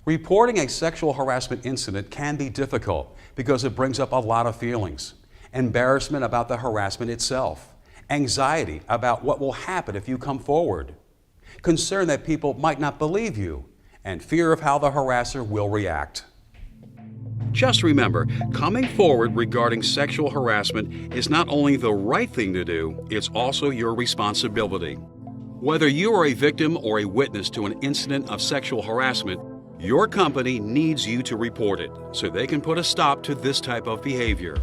Reporting a sexual harassment incident can be difficult because it brings up a lot of feelings. Embarrassment about the harassment itself, anxiety about what will happen if you come forward, concern that people might not believe you, and fear of how the harasser will react. Just remember, coming forward regarding sexual harassment is not only the right thing to do, it's also your responsibility. Whether you are a victim or a witness to an incident of sexual harassment, your company needs you to report it so they can put a stop to this type of behavior.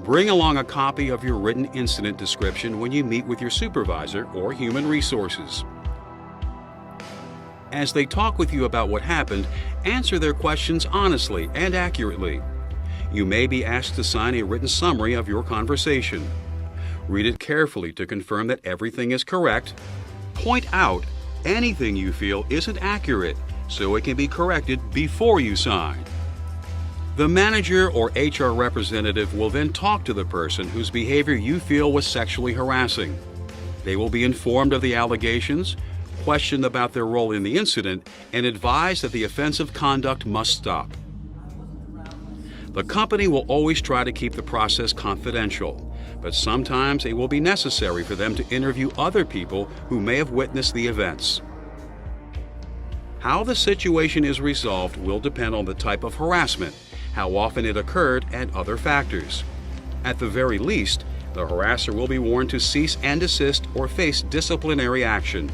Bring along a copy of your written incident description when you meet with your supervisor or human resources. As they talk with you about what happened, answer their questions honestly and accurately. You may be asked to sign a written summary of your conversation. Read it carefully to confirm that everything is correct. Point out anything you feel isn't accurate so it can be corrected before you sign. The manager or HR representative will then talk to the person whose behavior you feel was sexually harassing. They will be informed of the allegations, questioned about their role in the incident, and advised that the offensive conduct must stop. The company will always try to keep the process confidential, but sometimes it will be necessary for them to interview other people who may have witnessed the events. How the situation is resolved will depend on the type of harassment, how often it occurred, and other factors. At the very least, the harasser will be warned to cease and desist or face disciplinary action.